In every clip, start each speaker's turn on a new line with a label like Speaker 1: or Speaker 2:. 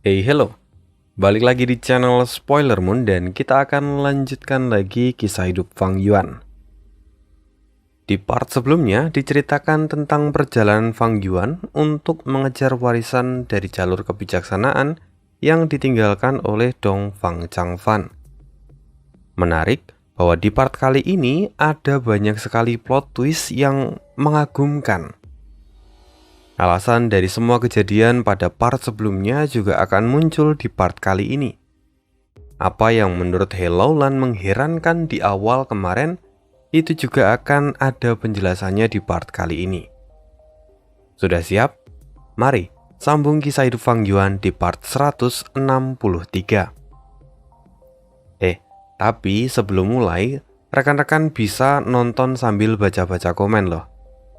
Speaker 1: Hey, hello. Balik lagi di channel Spoiler Moon dan kita akan melanjutkan lagi kisah hidup Fang Yuan. Di part sebelumnya diceritakan tentang perjalanan Fang Yuan untuk mengejar warisan dari jalur kebijaksanaan yang ditinggalkan oleh Dong Fang Changfan. Menarik bahwa di part kali ini ada banyak sekali plot twist yang mengagumkan. Alasan dari semua kejadian pada part sebelumnya juga akan muncul di part kali ini. Apa yang menurut He Laolan mengherankan di awal kemarin, itu juga akan ada penjelasannya di part kali ini. Sudah siap? Mari sambung kisah hidup Fang Yuan di part 163. Tapi sebelum mulai, rekan-rekan bisa nonton sambil baca-baca komen loh.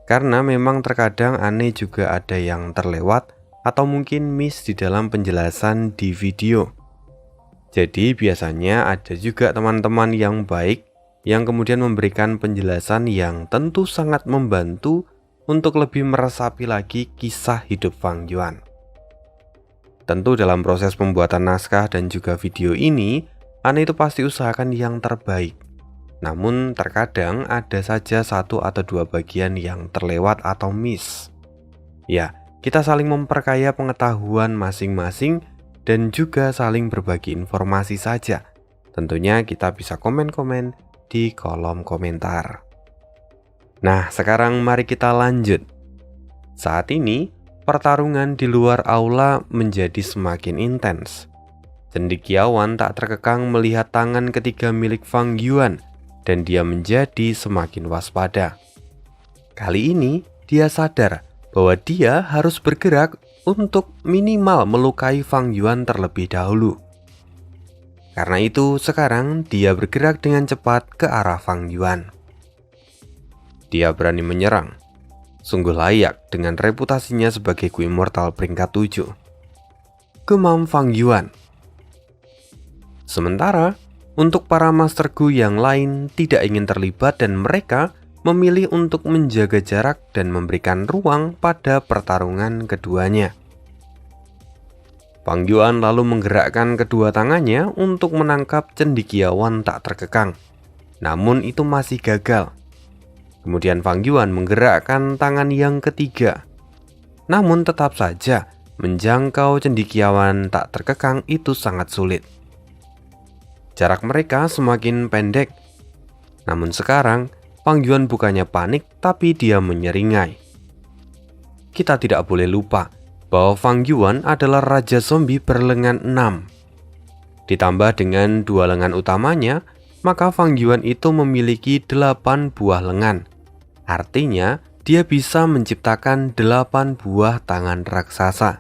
Speaker 1: Karena memang terkadang aneh juga ada yang terlewat atau mungkin miss di dalam penjelasan di video. Jadi biasanya ada juga teman-teman yang baik yang kemudian memberikan penjelasan yang tentu sangat membantu untuk lebih meresapi lagi kisah hidup Fang Yuan. Tentu dalam proses pembuatan naskah dan juga video ini, aneh itu pasti usahakan yang terbaik. Namun terkadang ada saja satu atau dua bagian yang terlewat atau miss. Ya, kita saling memperkaya pengetahuan masing-masing dan juga saling berbagi informasi saja. Tentunya kita bisa komen-komen di kolom komentar. Nah, sekarang mari kita lanjut. Saat ini, pertarungan di luar aula menjadi semakin intens. Cendekiawan tak terkekang melihat tangan ketiga milik Fang Yuan dan dia menjadi semakin waspada. Kali ini dia sadar bahwa dia harus bergerak untuk minimal melukai Fang Yuan terlebih dahulu. Karena itu sekarang dia bergerak dengan cepat ke arah Fang Yuan. Dia berani menyerang. Sungguh layak dengan reputasinya sebagai Gu Immortal peringkat 7. Gemam Fang Yuan. Sementara untuk para Master Gu yang lain tidak ingin terlibat dan mereka memilih untuk menjaga jarak dan memberikan ruang pada pertarungan keduanya. Fang Yuan lalu menggerakkan kedua tangannya untuk menangkap cendekiawan tak terkekang. Namun itu masih gagal. Kemudian Fang Yuan menggerakkan tangan yang ketiga. Namun tetap saja menjangkau cendekiawan tak terkekang itu sangat sulit. Jarak mereka semakin pendek. Namun sekarang, Fang Yuan bukannya panik, tapi dia menyeringai. Kita tidak boleh lupa bahwa Fang Yuan adalah Raja Zombie berlengan 6. Ditambah dengan 2 lengan utamanya, maka Fang Yuan itu memiliki 8 buah lengan. Artinya, dia bisa menciptakan 8 buah tangan raksasa.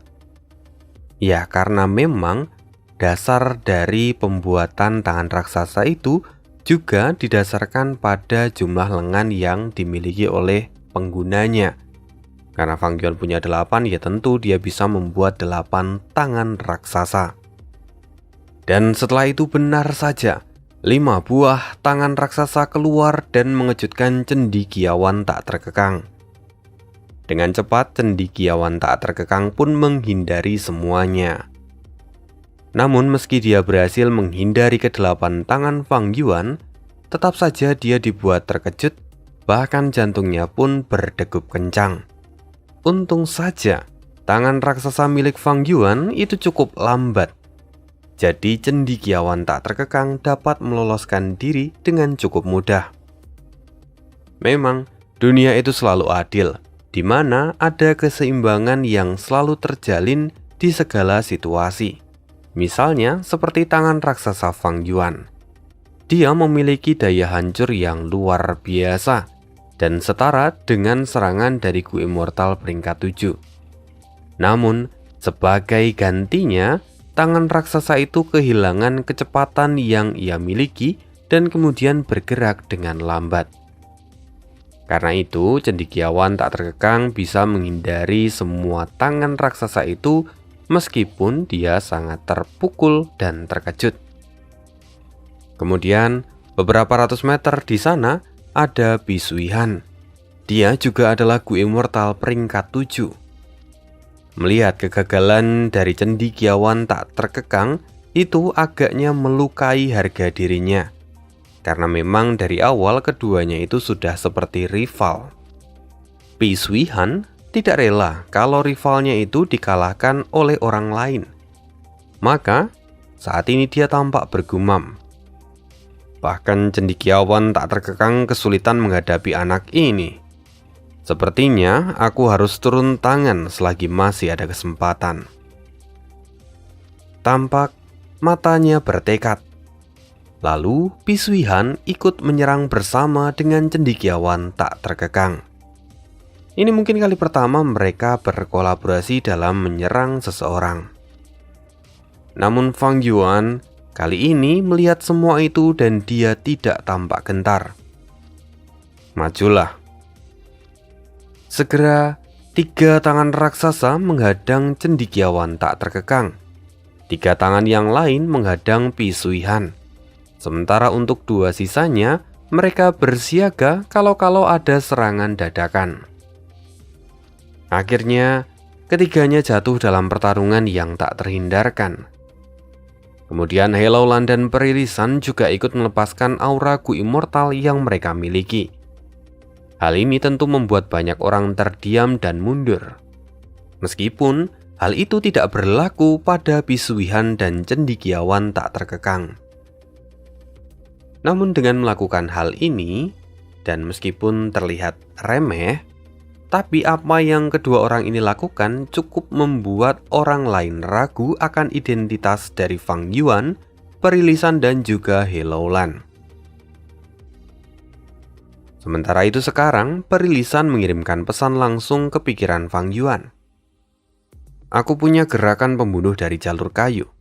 Speaker 1: Ya, karena memang dasar dari pembuatan tangan raksasa itu juga didasarkan pada jumlah lengan yang dimiliki oleh penggunanya. Karena Fang Yuan punya 8, ya tentu dia bisa membuat 8 tangan raksasa. Dan setelah itu benar saja, 5 buah tangan raksasa keluar dan mengejutkan cendekiawan tak terkekang. Dengan cepat, cendekiawan tak terkekang pun menghindari semuanya. Namun meski dia berhasil menghindari ke-8 tangan Fang Yuan, tetap saja dia dibuat terkejut, bahkan jantungnya pun berdegup kencang. Untung saja, tangan raksasa milik Fang Yuan itu cukup lambat. Jadi cendekiawan tak terkekang dapat meloloskan diri dengan cukup mudah. Memang, dunia itu selalu adil, di mana ada keseimbangan yang selalu terjalin di segala situasi. Misalnya seperti tangan raksasa Fang Yuan. Dia memiliki daya hancur yang luar biasa dan setara dengan serangan dari Gu Immortal peringkat 7. Namun, sebagai gantinya, tangan raksasa itu kehilangan kecepatan yang ia miliki dan kemudian bergerak dengan lambat. Karena itu, cendekiawan tak terkekang bisa menghindari semua tangan raksasa itu meskipun dia sangat terpukul dan terkejut. Kemudian, beberapa ratus meter di sana ada Bisuihan. Dia juga adalah Gu Immortal peringkat 7. Melihat kegagalan dari cendekiawan tak terkekang, itu agaknya melukai harga dirinya. Karena memang dari awal keduanya itu sudah seperti rival. Pi Sui-han tidak rela kalau rivalnya itu dikalahkan oleh orang lain. Maka saat ini dia tampak bergumam. Bahkan cendekiawan tak terkekang kesulitan menghadapi anak ini. Sepertinya aku harus turun tangan selagi masih ada kesempatan. Tampak matanya bertekad. Lalu Pi Sui-han ikut menyerang bersama dengan cendekiawan tak terkekang. Ini mungkin kali pertama mereka berkolaborasi dalam menyerang seseorang. Namun Fang Yuan kali ini melihat semua itu dan dia tidak tampak gentar. Majulah. Segera 3 tangan raksasa menghadang cendekiawan tak terkekang. 3 tangan yang lain menghadang Pi Sui-han. Sementara untuk 2 sisanya, mereka bersiaga kalau ada serangan dadakan. Akhirnya, ketiganya jatuh dalam pertarungan yang tak terhindarkan. Kemudian Helloulan dan Perilisan juga ikut melepaskan aura Gu Immortal yang mereka miliki. Hal ini tentu membuat banyak orang terdiam dan mundur. Meskipun hal itu tidak berlaku pada Pi Sui-han dan cendekiawan tak terkekang. Namun dengan melakukan hal ini, dan meskipun terlihat remeh, tapi apa yang kedua orang ini lakukan cukup membuat orang lain ragu akan identitas dari Fang Yuan, Perilisan dan juga Helloulan. Sementara itu sekarang, Perilisan mengirimkan pesan langsung ke pikiran Fang Yuan. Aku punya gerakan pembunuh dari jalur kayu.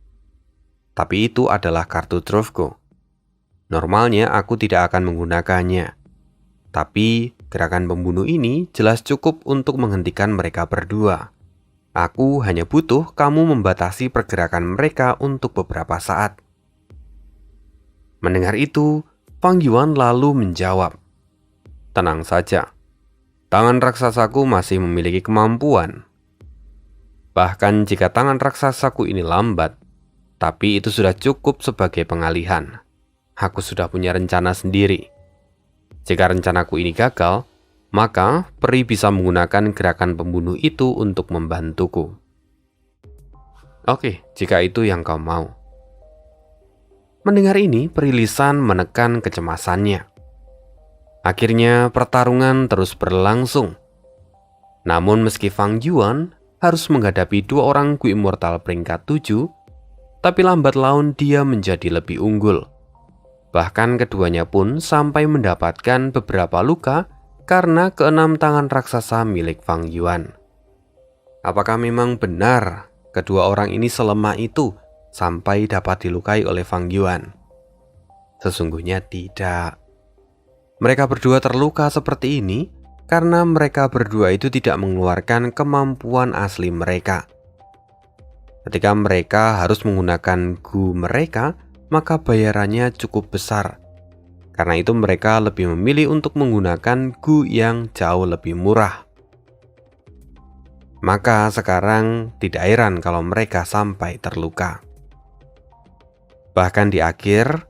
Speaker 1: Tapi itu adalah kartu Drovko. Normalnya aku tidak akan menggunakannya. Tapi gerakan pembunuh ini jelas cukup untuk menghentikan mereka berdua. Aku hanya butuh kamu membatasi pergerakan mereka untuk beberapa saat. Mendengar itu, Fang Yuan lalu menjawab, "Tenang saja, tangan raksasaku masih memiliki kemampuan. Bahkan jika tangan raksasaku ini lambat, tapi itu sudah cukup sebagai pengalihan. Aku sudah punya rencana sendiri. Jika rencanaku ini gagal, maka peri bisa menggunakan gerakan pembunuh itu untuk membantuku." Oke, jika itu yang kau mau. Mendengar ini, Perilisan menekan kecemasannya. Akhirnya pertarungan terus berlangsung. Namun meski Fang Yuan harus menghadapi 2 orang Gu Immortal peringkat 7, tapi lambat laun dia menjadi lebih unggul. Bahkan keduanya pun sampai mendapatkan beberapa luka karena ke-6 tangan raksasa milik Fang Yuan. Apakah memang benar kedua orang ini selemah itu sampai dapat dilukai oleh Fang Yuan? Sesungguhnya tidak. Mereka berdua terluka seperti ini karena mereka berdua itu tidak mengeluarkan kemampuan asli mereka. Ketika mereka harus menggunakan Gu mereka, maka bayarannya cukup besar. Karena itu mereka lebih memilih untuk menggunakan Gu yang jauh lebih murah. Maka sekarang tidak heran kalau mereka sampai terluka. Bahkan di akhir,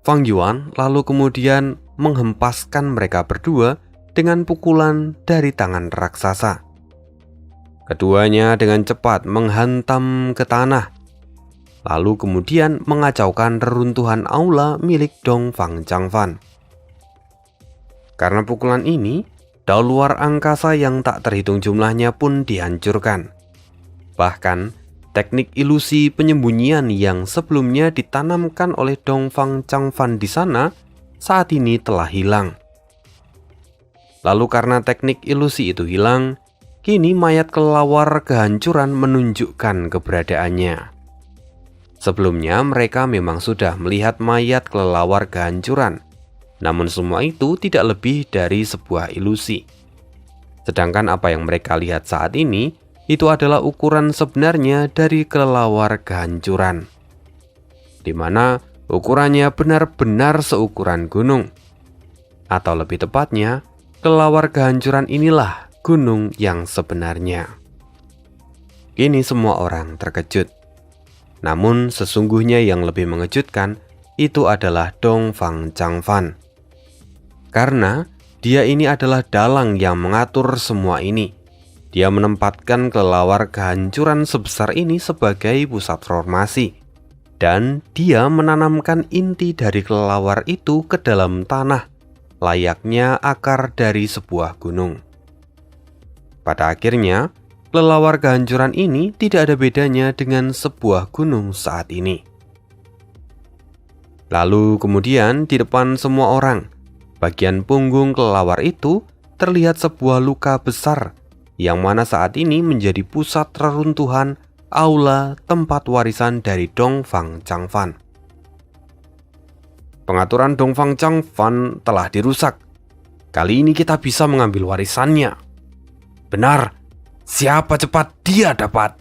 Speaker 1: Fang Yuan lalu kemudian menghempaskan mereka berdua dengan pukulan dari tangan raksasa. Keduanya dengan cepat menghantam ke tanah, lalu kemudian mengacaukan reruntuhan aula milik Dongfang Changfan. Karena pukulan ini, dao luar angkasa yang tak terhitung jumlahnya pun dihancurkan. Bahkan, teknik ilusi penyembunyian yang sebelumnya ditanamkan oleh Dongfang Changfan di sana, saat ini telah hilang. Lalu karena teknik ilusi itu hilang, kini mayat kelelawar kehancuran menunjukkan keberadaannya. Sebelumnya mereka memang sudah melihat mayat kelelawar kehancuran, namun semua itu tidak lebih dari sebuah ilusi. Sedangkan apa yang mereka lihat saat ini, itu adalah ukuran sebenarnya dari kelelawar kehancuran, di mana ukurannya benar-benar seukuran gunung. Atau lebih tepatnya, kelelawar kehancuran inilah gunung yang sebenarnya. Kini semua orang terkejut. Namun sesungguhnya yang lebih mengejutkan itu adalah Dongfang Changfan. Karena dia ini adalah dalang yang mengatur semua ini. Dia menempatkan kelelawar kehancuran sebesar ini sebagai pusat formasi. Dan dia menanamkan inti dari kelelawar itu ke dalam tanah, layaknya akar dari sebuah gunung. Pada akhirnya, kelelawar kehancuran ini tidak ada bedanya dengan sebuah gunung saat ini. Lalu kemudian di depan semua orang, bagian punggung kelelawar itu terlihat sebuah luka besar yang mana saat ini menjadi pusat reruntuhan aula tempat warisan dari Dongfang Changfan. Pengaturan Dongfang Changfan telah dirusak. Kali ini kita bisa mengambil warisannya. Benar, siapa cepat dia dapat.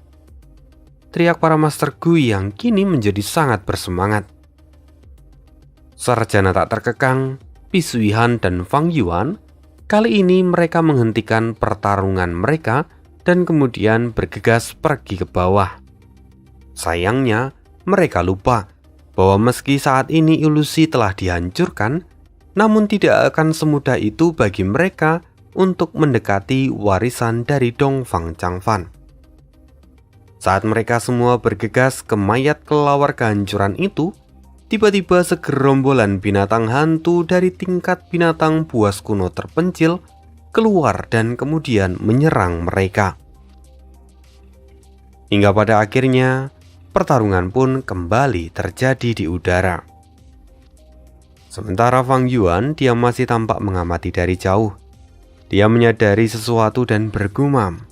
Speaker 1: Teriak para Master Gu yang kini menjadi sangat bersemangat. Sarjana tak terkekang, Pisui Han dan Fang Yuan, kali ini mereka menghentikan pertarungan mereka dan kemudian bergegas pergi ke bawah. Sayangnya, mereka lupa bahwa meski saat ini ilusi telah dihancurkan, namun tidak akan semudah itu bagi mereka untuk mendekati warisan dari Dongfang Changfan. Saat mereka semua bergegas ke mayat kelelawar kehancuran itu, tiba-tiba segerombolan binatang hantu dari tingkat binatang buas kuno terpencil keluar dan kemudian menyerang mereka. Hingga pada akhirnya, pertarungan pun kembali terjadi di udara. Sementara Fang Yuan, dia masih tampak mengamati dari jauh. Dia menyadari sesuatu dan bergumam.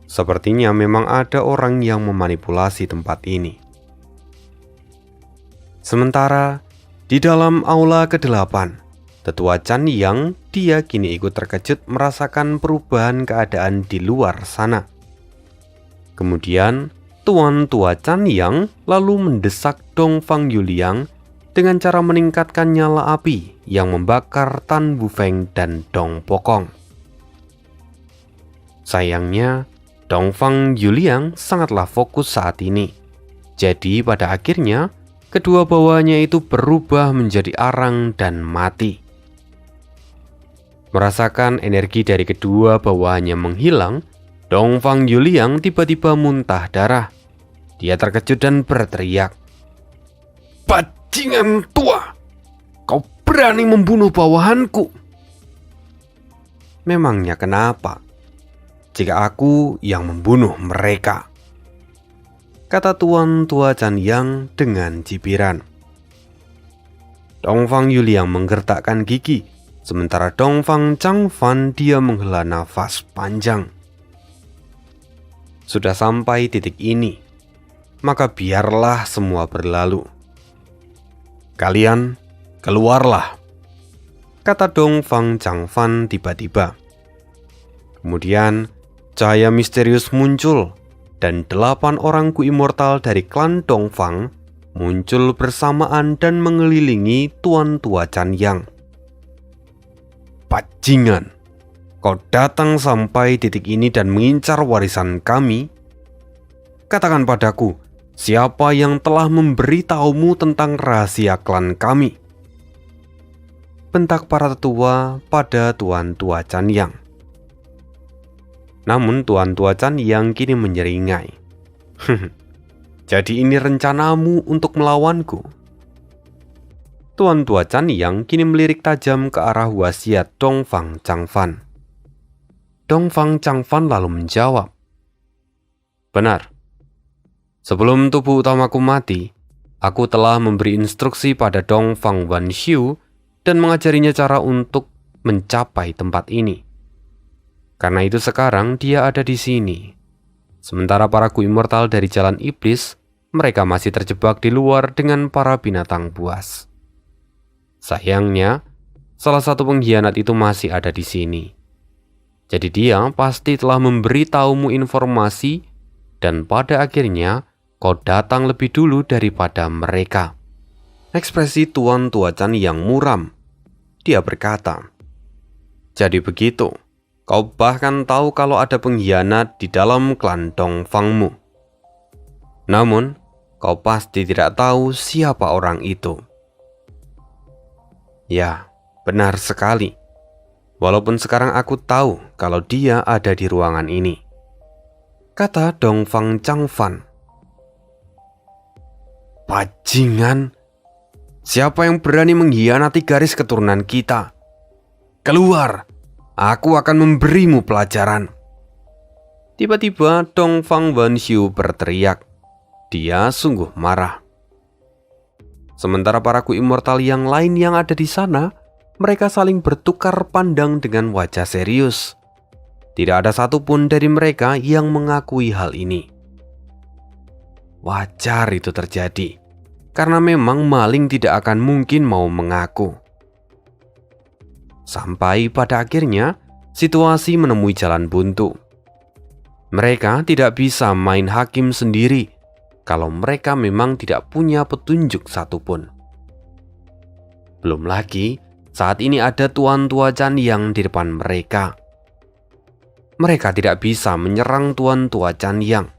Speaker 1: Sepertinya memang ada orang yang memanipulasi tempat ini. Sementara, di dalam aula ke-8, Tetua Chan Yang, dia kini ikut terkejut merasakan perubahan keadaan di luar sana. Kemudian, Tuan Tua Chan Yang lalu mendesak Dongfang Yuliang dengan cara meningkatkan nyala api yang membakar Tan Bufeng dan Dong Pokong. Sayangnya, Dongfang Yuliang sangatlah fokus saat ini. Jadi pada akhirnya, kedua bawahannya itu berubah menjadi arang dan mati. Merasakan energi dari kedua bawahannya menghilang, Dongfang Yuliang tiba-tiba muntah darah. Dia terkejut dan berteriak, "Bajingan tua! Kau berani membunuh bawahanku!" Memangnya kenapa jika aku yang membunuh mereka? Kata Tuan Tua Chan Yang dengan cibiran. Dongfang Yuliang menggertakkan gigi, sementara Dongfang Changfan dia menghela nafas panjang. Sudah sampai titik ini, maka biarlah semua berlalu. Kalian keluarlah, kata Dongfang Changfan tiba-tiba. Kemudian cahaya misterius muncul dan 8 orang Ku Immortal dari klan Dongfang muncul bersamaan dan mengelilingi Tuan Tua Chan Yang. Bajingan, kau datang sampai titik ini dan mengincar warisan kami? Katakan padaku, siapa yang telah memberitahumu tentang rahasia klan kami? Bentak para tetua pada Tuan Tua Chan Yang. Namun Tuan Tua Chan Yang kini menyeringai. Jadi ini rencanamu untuk melawanku? Tuan Tua Chan Yang kini melirik tajam ke arah wasiat Dongfang Changfan. Dongfang Changfan lalu menjawab, "Benar. Sebelum tubuh utamaku mati, aku telah memberi instruksi pada Dongfang Wanxiu dan mengajarinya cara untuk mencapai tempat ini. Karena itu sekarang dia ada di sini. Sementara para Ku Immortal dari Jalan Iblis, mereka masih terjebak di luar dengan para binatang buas. Sayangnya, salah satu pengkhianat itu masih ada di sini. Jadi dia pasti telah memberitahumu informasi dan pada akhirnya kau datang lebih dulu daripada mereka." Ekspresi Tuan Tua Chan yang muram. Dia berkata, "Jadi begitu, Kau bahkan tahu kalau ada pengkhianat di dalam klan Dongfangmu. Namun, kau pasti tidak tahu siapa orang itu." "Ya, benar sekali. Walaupun sekarang aku tahu kalau dia ada di ruangan ini," kata Dongfang Changfan. "Bajingan! Siapa yang berani mengkhianati garis keturunan kita? Keluar! Aku akan memberimu pelajaran." Tiba-tiba Dongfang Wanxiu berteriak. Dia sungguh marah. Sementara para Ku Immortal yang lain yang ada di sana, mereka saling bertukar pandang dengan wajah serius. Tidak ada satupun dari mereka yang mengakui hal ini. Wajar itu terjadi, karena memang maling tidak akan mungkin mau mengaku. Sampai pada akhirnya, situasi menemui jalan buntu. Mereka tidak bisa main hakim sendiri kalau mereka memang tidak punya petunjuk satupun. Belum lagi, saat ini ada Tuan Tua Chan Yang di depan mereka. Mereka tidak bisa menyerang Tuan Tua Chan Yang,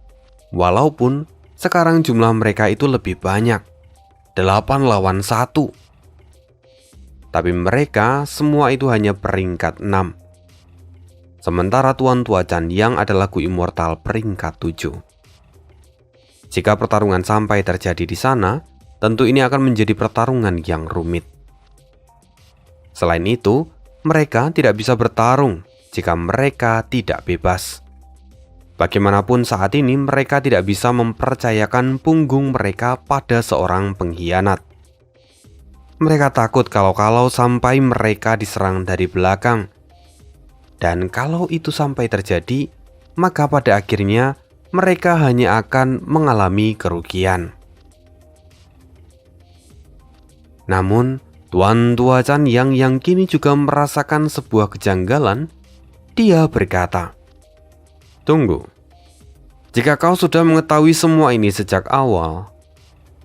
Speaker 1: walaupun sekarang jumlah mereka itu lebih banyak, 8 lawan 1. Tapi mereka semua itu hanya peringkat 6. Sementara Tuan Tua Chan Yang adalah Ku Immortal peringkat 7. Jika pertarungan sampai terjadi di sana, tentu ini akan menjadi pertarungan yang rumit. Selain itu, mereka tidak bisa bertarung jika mereka tidak bebas. Bagaimanapun saat ini mereka tidak bisa mempercayakan punggung mereka pada seorang pengkhianat. Mereka takut kalau sampai mereka diserang dari belakang. Dan kalau itu sampai terjadi, maka pada akhirnya mereka hanya akan mengalami kerugian. Namun, Tuan Tua Chan yang kini juga merasakan sebuah kejanggalan. Dia berkata, "Tunggu, jika kau sudah mengetahui semua ini sejak awal,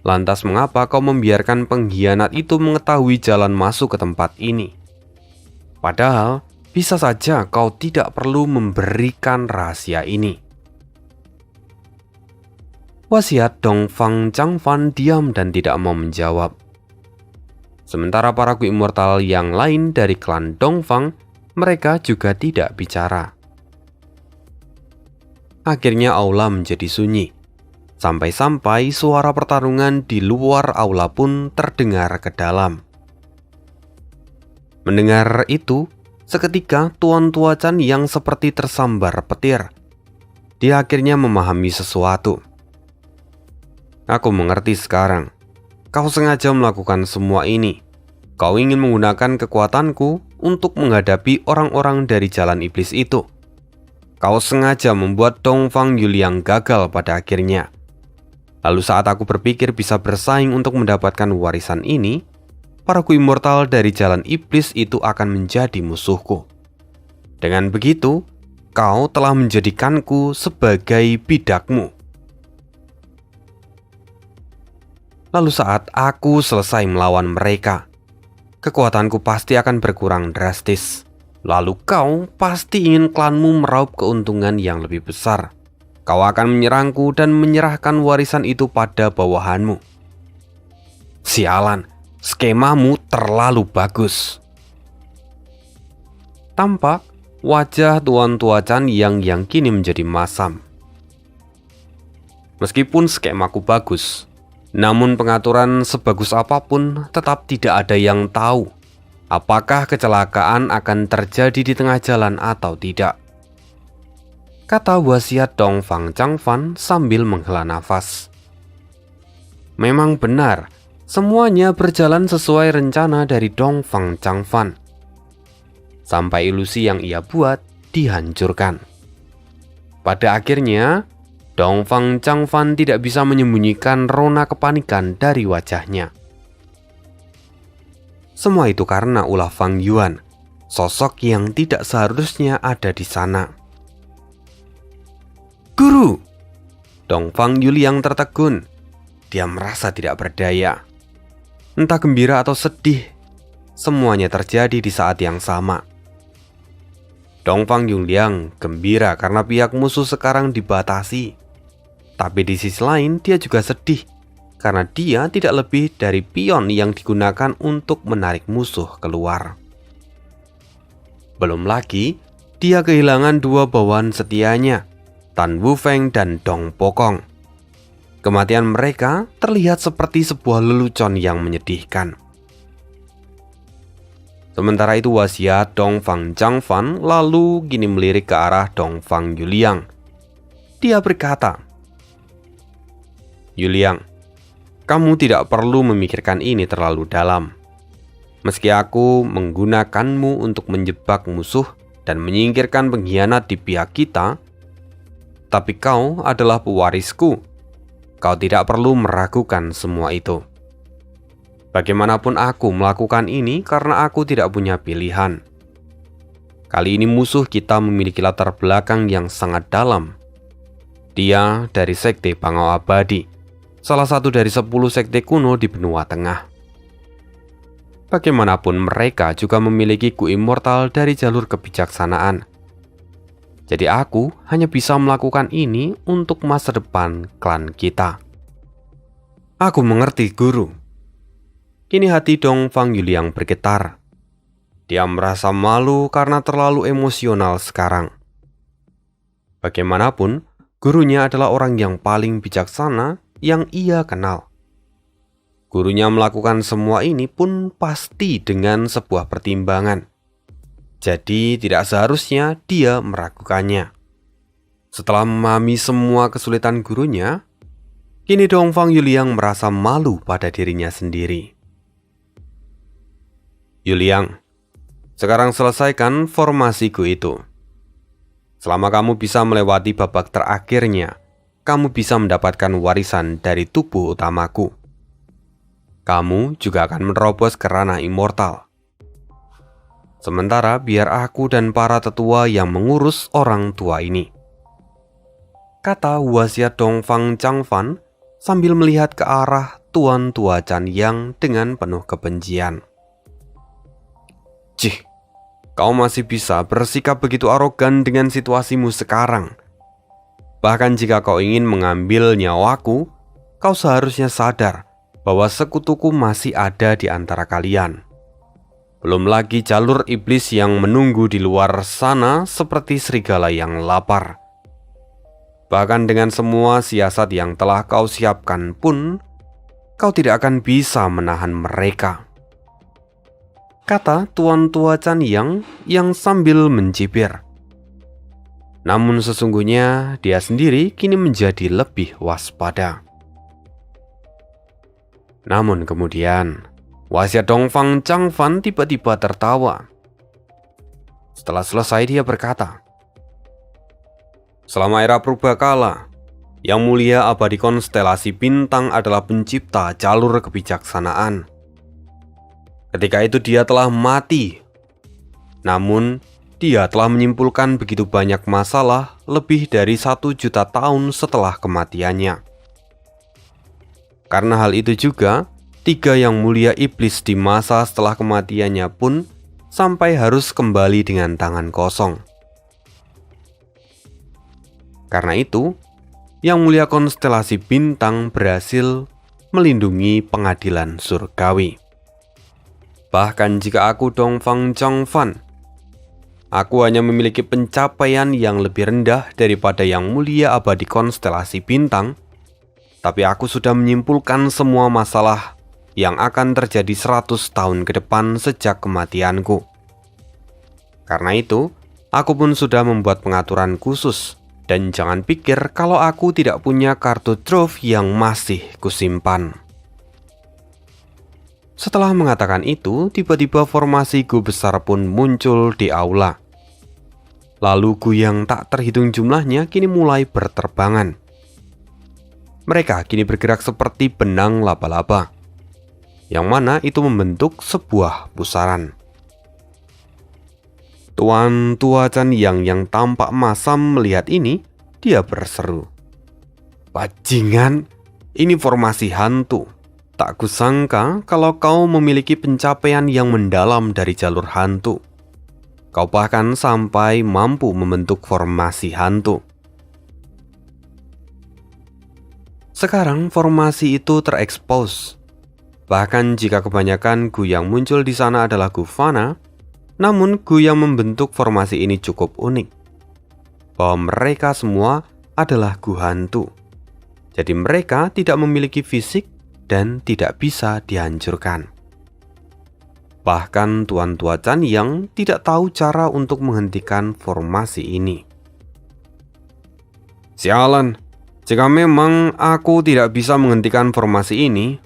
Speaker 1: lantas mengapa kau membiarkan pengkhianat itu mengetahui jalan masuk ke tempat ini? Padahal, bisa saja kau tidak perlu memberikan rahasia ini." Wasiat Dongfang Changfan diam dan tidak mau menjawab. Sementara para Ku Immortal yang lain dari klan Dongfang, mereka juga tidak bicara. Akhirnya aula menjadi sunyi. Sampai-sampai suara pertarungan di luar aula pun terdengar ke dalam. Mendengar itu, seketika Tuan Tua Chan yang seperti tersambar petir. Dia akhirnya memahami sesuatu. "Aku mengerti sekarang. Kau sengaja melakukan semua ini. Kau ingin menggunakan kekuatanku untuk menghadapi orang-orang dari jalan iblis itu. Kau sengaja membuat Dongfang Yuliang gagal pada akhirnya. Lalu saat aku berpikir bisa bersaing untuk mendapatkan warisan ini, para Ku Immortal dari jalan iblis itu akan menjadi musuhku. Dengan begitu, kau telah menjadikanku sebagai bidakmu. Lalu saat aku selesai melawan mereka, kekuatanku pasti akan berkurang drastis. Lalu kau pasti ingin klanmu meraup keuntungan yang lebih besar. Kau akan menyerangku dan menyerahkan warisan itu pada bawahanmu. Sialan, skemamu terlalu bagus." Tampak wajah Tuan Tua Chan yang kini menjadi masam. "Meskipun skemaku bagus, namun pengaturan sebagus apapun tetap tidak ada yang tahu apakah kecelakaan akan terjadi di tengah jalan atau tidak," kata wasiat Dongfang Changfan sambil menghela nafas. Memang benar, semuanya berjalan sesuai rencana dari Dongfang Changfan. Sampai ilusi yang ia buat dihancurkan. Pada akhirnya, Dongfang Changfan tidak bisa menyembunyikan rona kepanikan dari wajahnya. Semua itu karena ulah Fang Yuan, sosok yang tidak seharusnya ada di sana. "Guru!" Dongfang Yuliang tertegun. Dia merasa tidak berdaya. Entah gembira atau sedih, semuanya terjadi di saat yang sama. Dongfang Yuliang gembira karena pihak musuh sekarang dibatasi. Tapi di sisi lain dia juga sedih karena dia tidak lebih dari pion yang digunakan untuk menarik musuh keluar. Belum lagi, dia kehilangan dua bawahan setianya, Tan Wufeng dan Dong Pokong. Kematian mereka terlihat seperti sebuah lelucon yang menyedihkan. Sementara itu wasiat Dongfang Changfan lalu kini melirik ke arah Dongfang Yuliang. Dia berkata, "Yuliang, kamu tidak perlu memikirkan ini terlalu dalam. Meski aku menggunakanmu untuk menjebak musuh dan menyingkirkan pengkhianat di pihak kita, tapi kau adalah pewarisku. Kau tidak perlu meragukan semua itu. Bagaimanapun aku melakukan ini karena aku tidak punya pilihan. Kali ini musuh kita memiliki latar belakang yang sangat dalam. Dia dari Sekte Bangau Abadi, salah satu dari 10 sekte kuno di benua tengah. Bagaimanapun mereka juga memiliki Gu Immortal dari jalur kebijaksanaan. Jadi aku hanya bisa melakukan ini untuk masa depan klan kita." "Aku mengerti, Guru." Kini hati Dongfang Yuliang bergetar. Dia merasa malu karena terlalu emosional sekarang. Bagaimanapun, gurunya adalah orang yang paling bijaksana yang ia kenal. Gurunya melakukan semua ini pun pasti dengan sebuah pertimbangan. Jadi tidak seharusnya dia meragukannya. Setelah memahami semua kesulitan gurunya, kini Dongfang Yuliang merasa malu pada dirinya sendiri. "Yuliang, sekarang selesaikan formasiku itu. Selama kamu bisa melewati babak terakhirnya, kamu bisa mendapatkan warisan dari tubuh utamaku. Kamu juga akan menerobos ke ranah immortal. Sementara biar aku dan para tetua yang mengurus orang tua ini," kata wasiat Dongfang Changfan sambil melihat ke arah Tuan Tua Chan Yang dengan penuh kebencian. "Cih, kau masih bisa bersikap begitu arogan dengan situasimu sekarang. Bahkan jika kau ingin mengambil nyawaku, kau seharusnya sadar bahwa sekutuku masih ada di antara kalian. Belum lagi jalur iblis yang menunggu di luar sana seperti serigala yang lapar. Bahkan dengan semua siasat yang telah kau siapkan pun, kau tidak akan bisa menahan mereka," kata Tuan Tua Chan yang sambil mencibir. Namun sesungguhnya dia sendiri kini menjadi lebih waspada. Namun kemudian wasiat Dongfang Changfan tiba-tiba tertawa. Setelah selesai dia berkata, "Selama era purbakala, Yang Mulia Abadi Konstelasi Bintang adalah pencipta jalur kebijaksanaan. Ketika itu dia telah mati. Namun, dia telah menyimpulkan begitu banyak masalah lebih dari 1 juta tahun setelah kematiannya. Karena hal itu juga, 3 yang mulia iblis di masa setelah kematiannya pun sampai harus kembali dengan tangan kosong. Karena itu, Yang Mulia Konstelasi Bintang berhasil melindungi pengadilan surgawi. Bahkan jika aku Dongfang Changfan, aku hanya memiliki pencapaian yang lebih rendah daripada Yang Mulia Abadi Konstelasi Bintang, tapi aku sudah menyimpulkan semua masalah yang akan terjadi 100 tahun ke depan sejak kematianku. Karena itu, aku pun sudah membuat pengaturan khusus, dan jangan pikir kalau aku tidak punya kartu truf yang masih kusimpan." Setelah mengatakan itu, tiba-tiba formasi Gu besar pun muncul di aula. Lalu Gu yang tak terhitung jumlahnya kini mulai berterbangan. Mereka kini bergerak seperti benang laba-laba, yang mana itu membentuk sebuah pusaran. Tuan Tua Chan yang tampak masam melihat ini, dia berseru, "Bajingan, ini formasi hantu. Tak kusangka kalau kau memiliki pencapaian yang mendalam dari jalur hantu. Kau bahkan sampai mampu membentuk formasi hantu. Sekarang formasi itu terekspos. Bahkan jika kebanyakan gu yang muncul di sana adalah gu fana, namun gu yang membentuk formasi ini cukup unik. Bahwa mereka semua adalah gu hantu. Jadi mereka tidak memiliki fisik dan tidak bisa dihancurkan. Bahkan Tuan Tua Chan yang tidak tahu cara untuk menghentikan formasi ini. Sialan, jika memang aku tidak bisa menghentikan formasi ini,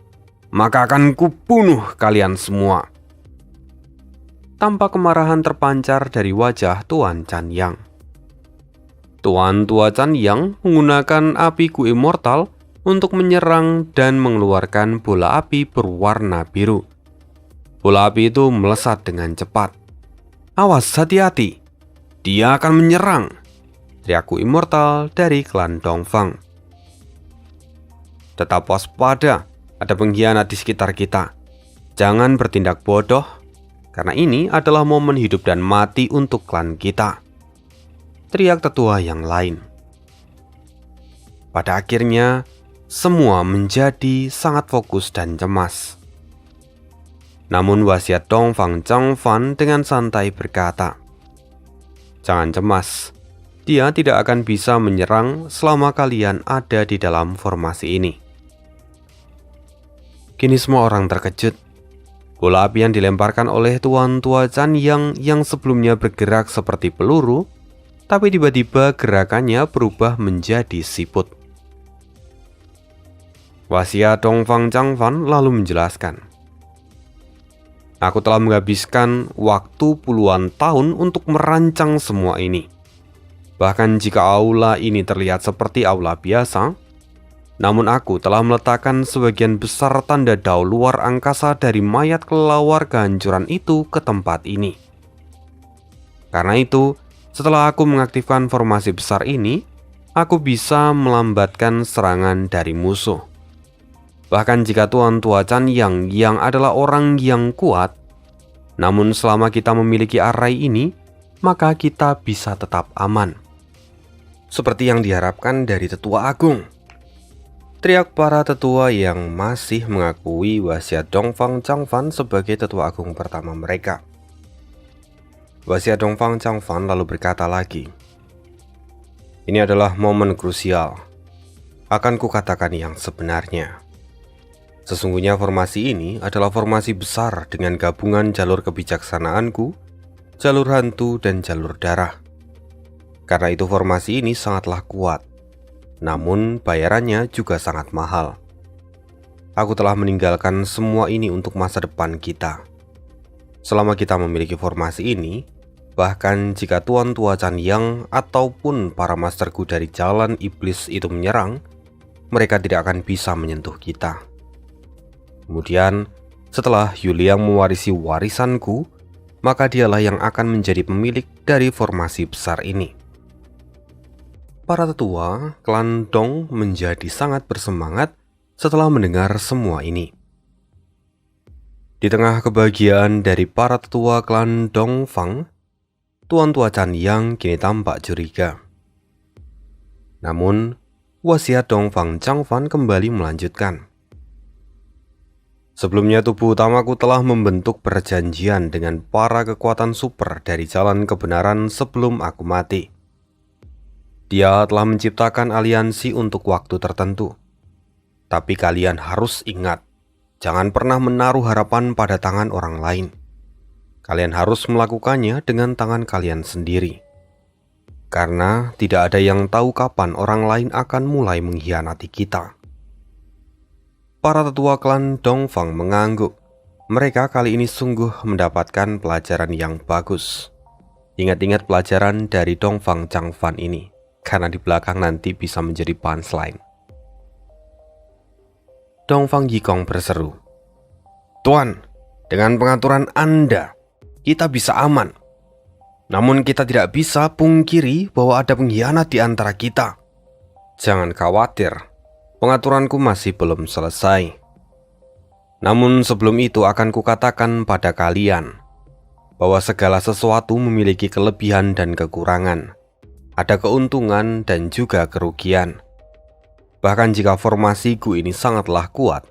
Speaker 1: maka akan kubunuh kalian semua. Tampak kemarahan terpancar dari wajah Tuan Chan Yang. Tuan Tua Chan Yang menggunakan api Gu Immortal untuk menyerang dan mengeluarkan bola api berwarna biru. Bola api itu melesat dengan cepat. Awas, hati-hati, dia akan menyerang, teriak Gu Immortal dari klan Dongfang. Tetap waspada, ada pengkhianat di sekitar kita. Jangan bertindak bodoh, karena ini adalah momen hidup dan mati untuk klan kita, teriak tetua yang lain. Pada akhirnya, semua menjadi sangat fokus dan cemas. Namun wasiat Dongfang Changfan dengan santai berkata, "Jangan cemas, dia tidak akan bisa menyerang selama kalian ada di dalam formasi ini." Kini semua orang terkejut. Bola api yang dilemparkan oleh Tuan Tua Chan yang sebelumnya bergerak seperti peluru, tapi tiba-tiba gerakannya berubah menjadi siput. Wasiat Dongfang Changfan lalu menjelaskan, "Aku telah menghabiskan waktu puluhan tahun untuk merancang semua ini. Bahkan jika aula ini terlihat seperti aula biasa, namun aku telah meletakkan sebagian besar tanda dao luar angkasa dari mayat kelelawar kehancuran itu ke tempat ini. Karena itu, setelah aku mengaktifkan formasi besar ini, aku bisa melambatkan serangan dari musuh. Bahkan jika Tuan Tua Chan yang adalah orang yang kuat, namun selama kita memiliki array ini, maka kita bisa tetap aman. Seperti yang diharapkan dari tetua agung," teriak para tetua yang masih mengakui wasiat Dongfang Changfan sebagai tetua agung pertama mereka. Wasiat Dongfang Changfan lalu berkata lagi, "Ini adalah momen krusial. Akan kukatakan yang sebenarnya. Sesungguhnya formasi ini adalah formasi besar dengan gabungan jalur kebijaksanaanku, jalur hantu, dan jalur darah. Karena itu formasi ini sangatlah kuat, namun bayarannya juga sangat mahal. Aku telah meninggalkan semua ini untuk masa depan kita. Selama kita memiliki formasi ini, bahkan jika Tuan Tua Chan Yang ataupun para masterku dari jalan iblis itu menyerang, mereka tidak akan bisa menyentuh kita. Kemudian, setelah Yuliang mewarisi warisanku, maka dialah yang akan menjadi pemilik dari formasi besar ini." Para tetua klan Dong menjadi sangat bersemangat setelah mendengar semua ini. Di tengah kebahagiaan dari para tetua klan Dongfang, Tuan Tua Chan Yang kini tampak curiga. Namun, wasiat Dongfang Changfan kembali melanjutkan, "Sebelumnya tubuh utamaku telah membentuk perjanjian dengan para kekuatan super dari jalan kebenaran sebelum aku mati. Dia telah menciptakan aliansi untuk waktu tertentu. Tapi kalian harus ingat, jangan pernah menaruh harapan pada tangan orang lain. Kalian harus melakukannya dengan tangan kalian sendiri. Karena tidak ada yang tahu kapan orang lain akan mulai mengkhianati kita." Para tetua klan Dongfang mengangguk. Mereka kali ini sungguh mendapatkan pelajaran yang bagus. Ingat-ingat pelajaran dari Dongfang Changfan ini, karena di belakang nanti bisa menjadi punchline. Dongfang Yikong berseru, "Tuan, dengan pengaturan Anda, kita bisa aman. Namun kita tidak bisa pungkiri bahwa ada pengkhianat di antara kita. Jangan khawatir, pengaturanku masih belum selesai. Namun sebelum itu akan kukatakan pada kalian, bahwa segala sesuatu memiliki kelebihan dan kekurangan. Ada keuntungan dan juga kerugian. Bahkan jika formasi Gu ini sangatlah kuat,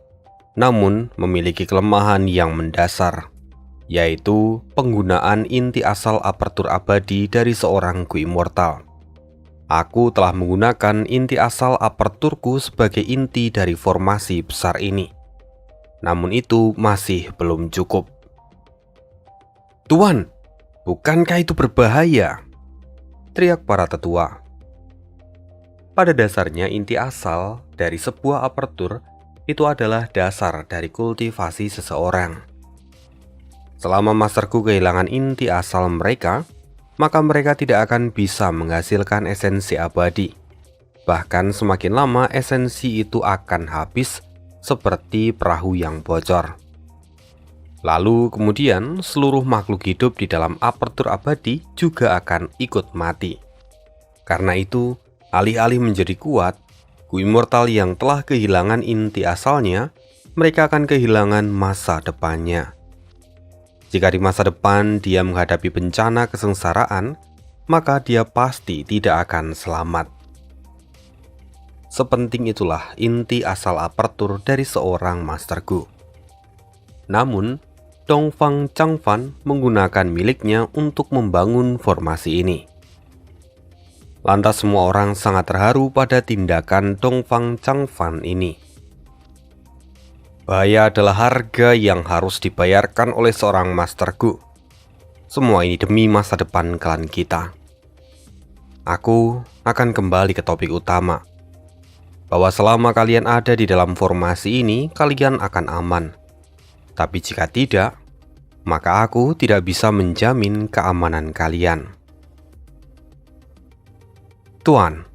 Speaker 1: namun memiliki kelemahan yang mendasar, yaitu penggunaan inti asal apertur abadi dari seorang Gu immortal. Aku telah menggunakan inti asal aperturku sebagai inti dari formasi besar ini. Namun itu masih belum cukup. "Tuan, bukankah itu berbahaya?" teriak para tetua. Pada dasarnya inti asal dari sebuah apertur itu adalah dasar dari kultivasi seseorang. Selama masterku kehilangan inti asal mereka, maka mereka tidak akan bisa menghasilkan esensi abadi. Bahkan semakin lama esensi itu akan habis seperti perahu yang bocor. Lalu kemudian seluruh makhluk hidup di dalam apertur abadi juga akan ikut mati. Karena itu, alih-alih menjadi kuat, Gu immortal yang telah kehilangan inti asalnya, mereka akan kehilangan masa depannya. Jika di masa depan dia menghadapi bencana kesengsaraan, maka dia pasti tidak akan selamat. Sepenting itulah inti asal apertur dari seorang Master Gu. Namun, Dongfang Changfan menggunakan miliknya untuk membangun formasi ini. Lantas semua orang sangat terharu pada tindakan Dongfang Changfan ini. Bahaya adalah harga yang harus dibayarkan oleh seorang Master Gu. Semua ini demi masa depan klan kita. Aku akan kembali ke topik utama, bahwa selama kalian ada di dalam formasi ini, kalian akan aman. Tapi jika tidak, maka aku tidak bisa menjamin keamanan kalian. "Tuan,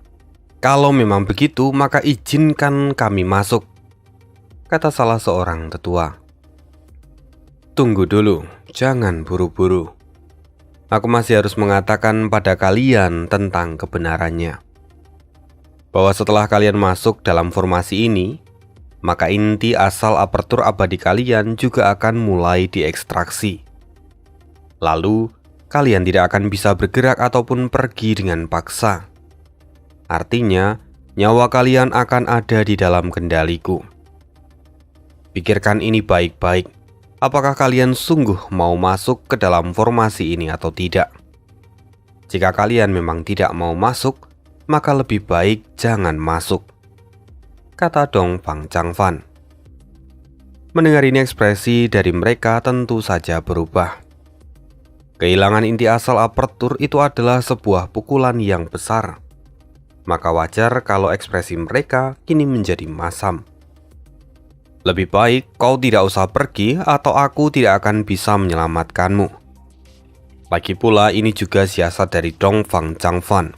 Speaker 1: kalau memang begitu, maka izinkan kami masuk," kata salah seorang tetua. "Tunggu dulu, jangan buru-buru. Aku masih harus mengatakan pada kalian tentang kebenarannya. Bahwa setelah kalian masuk dalam formasi ini, maka inti asal apertur abadi kalian juga akan mulai diekstraksi. Lalu, kalian tidak akan bisa bergerak ataupun pergi dengan paksa. Artinya, nyawa kalian akan ada di dalam kendaliku. Pikirkan ini baik-baik. Apakah kalian sungguh mau masuk ke dalam formasi ini atau tidak? Jika kalian memang tidak mau masuk, maka lebih baik jangan masuk," kata Dongfang Changfan. Mendengar ini ekspresi dari mereka tentu saja berubah. Kehilangan inti asal apertur itu adalah sebuah pukulan yang besar. Maka wajar kalau ekspresi mereka kini menjadi masam. "Lebih baik kau tidak usah pergi atau aku tidak akan bisa menyelamatkanmu." Lagi pula ini juga siasat dari Dongfang Changfan.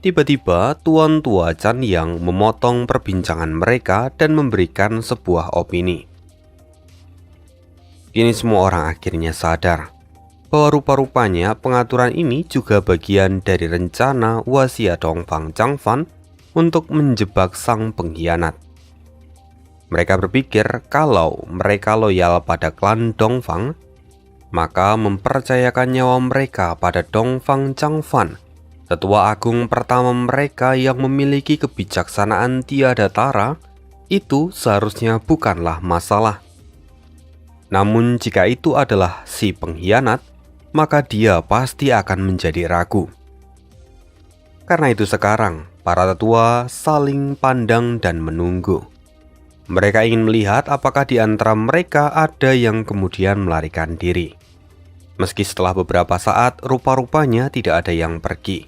Speaker 1: Tiba-tiba Tuan Tua Chan yang memotong perbincangan mereka dan memberikan sebuah opini. Kini semua orang akhirnya sadar bahwa rupa-rupanya pengaturan ini juga bagian dari rencana Wasia Dongfang Changfan untuk menjebak sang pengkhianat. Mereka berpikir kalau mereka loyal pada klan Dongfang, maka mempercayakan nyawa mereka pada Dongfang Changfan, tetua agung pertama mereka yang memiliki kebijaksanaan tiada tara, itu seharusnya bukanlah masalah. Namun jika itu adalah si pengkhianat, maka dia pasti akan menjadi ragu. Karena itu sekarang, para tetua saling pandang dan menunggu. Mereka ingin melihat apakah di antara mereka ada yang kemudian melarikan diri. Meski setelah beberapa saat, rupa-rupanya tidak ada yang pergi.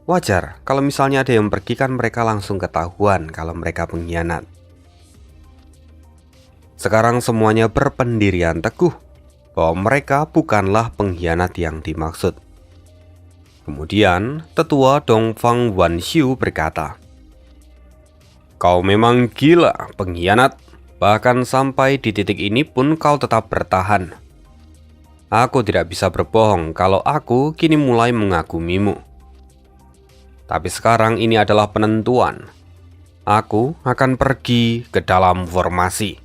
Speaker 1: Wajar, kalau misalnya ada yang pergi kan mereka langsung ketahuan kalau mereka pengkhianat. Sekarang semuanya berpendirian teguh bahwa mereka bukanlah pengkhianat yang dimaksud. Kemudian, tetua Dongfang Wanxiu berkata, "Kau memang gila, pengkhianat. Bahkan sampai di titik ini pun kau tetap bertahan. Aku tidak bisa berbohong kalau aku kini mulai mengagumimu. Tapi sekarang ini adalah penentuan. Aku akan pergi ke dalam formasi.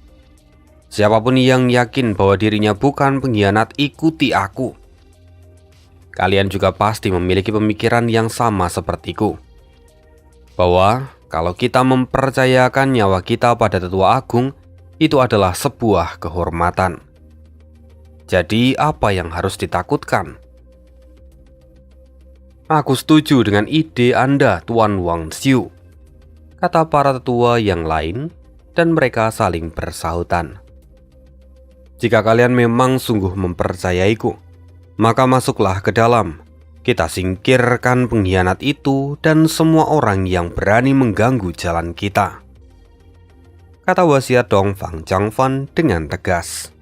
Speaker 1: Siapapun yang yakin bahwa dirinya bukan pengkhianat, ikuti aku. Kalian juga pasti memiliki pemikiran yang sama sepertiku, bahwa kalau kita mempercayakan nyawa kita pada tetua agung, itu adalah sebuah kehormatan. Jadi apa yang harus ditakutkan? Aku setuju dengan ide Anda, Tuan Wang Xiu, kata para tetua yang lain, dan mereka saling bersahutan. Jika kalian memang sungguh mempercayaiku, maka masuklah ke dalam. Kita singkirkan pengkhianat itu dan semua orang yang berani mengganggu jalan kita, kata wasiat Dongfang Changfan dengan tegas.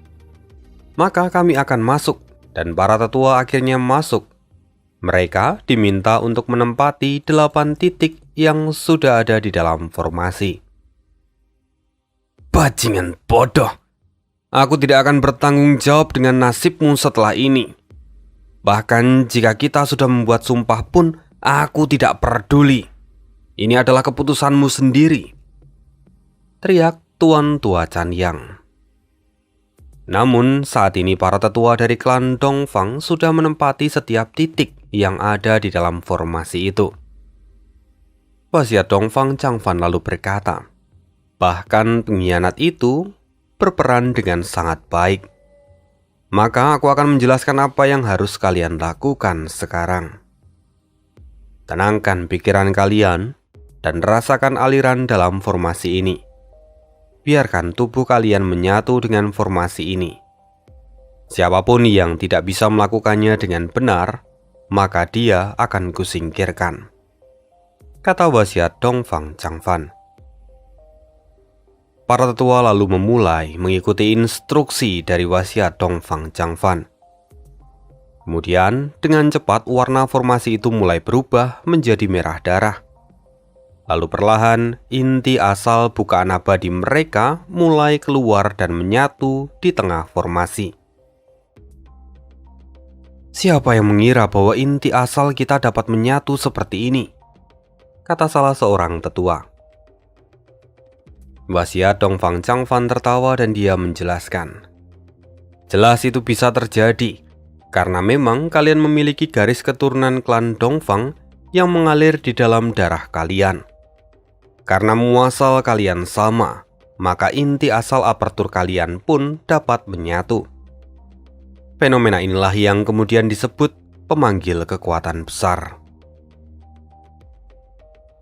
Speaker 1: Maka kami akan masuk, dan para tetua akhirnya masuk. Mereka diminta untuk menempati 8 titik yang sudah ada di dalam formasi. Bajingan bodoh! Aku tidak akan bertanggung jawab dengan nasibmu setelah ini. Bahkan jika kita sudah membuat sumpah pun, aku tidak peduli. Ini adalah keputusanmu sendiri, teriak Tuan Tua Chanyang. Namun saat ini para tetua dari klan Dongfang sudah menempati setiap titik yang ada di dalam formasi itu. Wasiat Dongfang Changfan lalu berkata, bahkan pengkhianat itu berperan dengan sangat baik. Maka aku akan menjelaskan apa yang harus kalian lakukan sekarang. Tenangkan pikiran kalian dan rasakan aliran dalam formasi ini. Biarkan tubuh kalian menyatu dengan formasi ini. Siapapun yang tidak bisa melakukannya dengan benar, maka dia akan kusingkirkan, kata wasiat Dongfang Changfan. Para tetua lalu memulai mengikuti instruksi dari wasiat Dongfang Changfan. Kemudian, dengan cepat warna formasi itu mulai berubah menjadi merah darah. Lalu perlahan, inti asal bukaan abadi mereka mulai keluar dan menyatu di tengah formasi. Siapa yang mengira bahwa inti asal kita dapat menyatu seperti ini? Kata salah seorang tetua. Wasiat Dongfang Changfan tertawa dan dia menjelaskan, jelas itu bisa terjadi, karena memang kalian memiliki garis keturunan klan Dongfang yang mengalir di dalam darah kalian. Karena muasal kalian sama, maka inti asal apertur kalian pun dapat menyatu. Fenomena inilah yang kemudian disebut pemanggil kekuatan besar.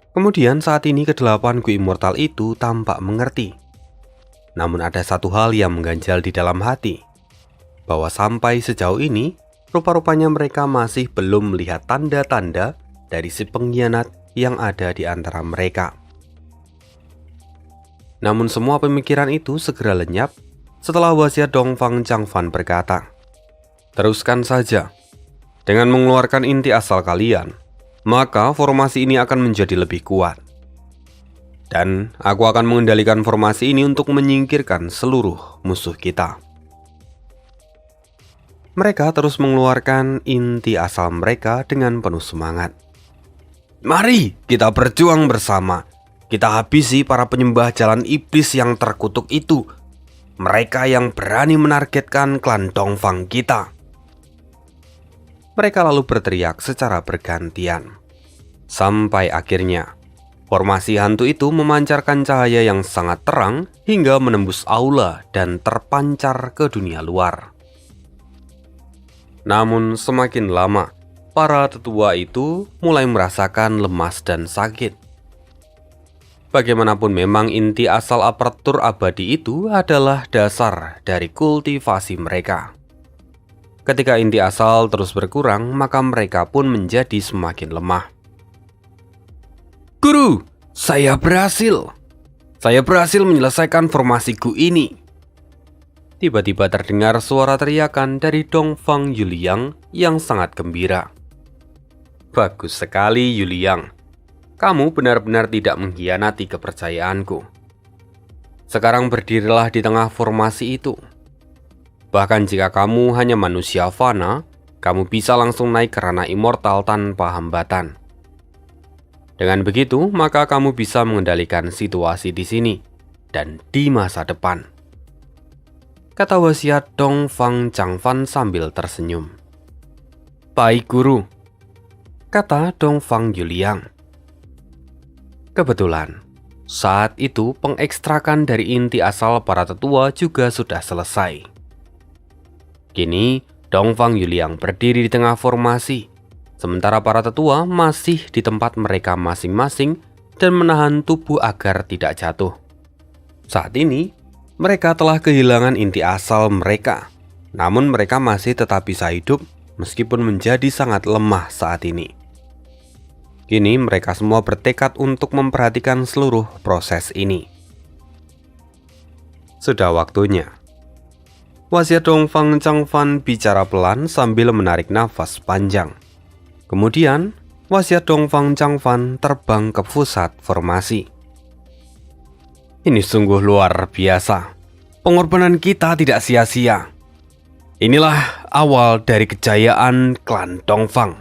Speaker 1: Kemudian saat ini ke-8 Gu Immortal itu tampak mengerti. Namun ada satu hal yang mengganjal di dalam hati, bahwa sampai sejauh ini, rupa-rupanya mereka masih belum melihat tanda-tanda dari si pengkhianat yang ada di antara mereka. Namun semua pemikiran itu segera lenyap setelah wasiat Dongfang Changfan berkata, teruskan saja. Dengan mengeluarkan inti asal kalian, maka formasi ini akan menjadi lebih kuat. Dan aku akan mengendalikan formasi ini untuk menyingkirkan seluruh musuh kita. Mereka terus mengeluarkan inti asal mereka dengan penuh semangat. Mari kita berjuang bersama. Kita habisi para penyembah jalan iblis yang terkutuk itu. Mereka yang berani menargetkan klan Dongfang kita. Mereka lalu berteriak secara bergantian. Sampai akhirnya, formasi hantu itu memancarkan cahaya yang sangat terang hingga menembus aula dan terpancar ke dunia luar. Namun semakin lama, para tetua itu mulai merasakan lemas dan sakit. Bagaimanapun memang inti asal apertur abadi itu adalah dasar dari kultivasi mereka. Ketika inti asal terus berkurang, maka mereka pun menjadi semakin lemah. Guru, saya berhasil. Saya berhasil menyelesaikan formasiku ini. Tiba-tiba terdengar suara teriakan dari Dongfang Yuliang yang sangat gembira. Bagus sekali Yuliang. Kamu benar-benar tidak mengkhianati kepercayaanku. Sekarang berdirilah di tengah formasi itu. Bahkan jika kamu hanya manusia fana, kamu bisa langsung naik ke ranah immortal tanpa hambatan. Dengan begitu, maka kamu bisa mengendalikan situasi di sini dan di masa depan. kata wasiat Dong Fang Changfan sambil tersenyum. Baik guru, kata Dong Fang Yuliang. Kebetulan, saat itu pengekstrakan dari inti asal para tetua juga sudah selesai. Kini, Dong Fang Yuliang berdiri di tengah formasi, sementara para tetua masih di tempat mereka masing-masing dan menahan tubuh agar tidak jatuh. Saat ini, mereka telah kehilangan inti asal mereka, namun mereka masih tetap bisa hidup meskipun menjadi sangat lemah saat ini. Kini mereka semua bertekad untuk memperhatikan seluruh proses ini. Sudah waktunya. Wasiat Dong Fang Changfan bicara pelan sambil menarik nafas panjang. Kemudian, wasiat Dong Fang Changfan terbang ke pusat formasi. Ini sungguh luar biasa. Pengorbanan kita tidak sia-sia. Inilah awal dari kejayaan klan Dongfang,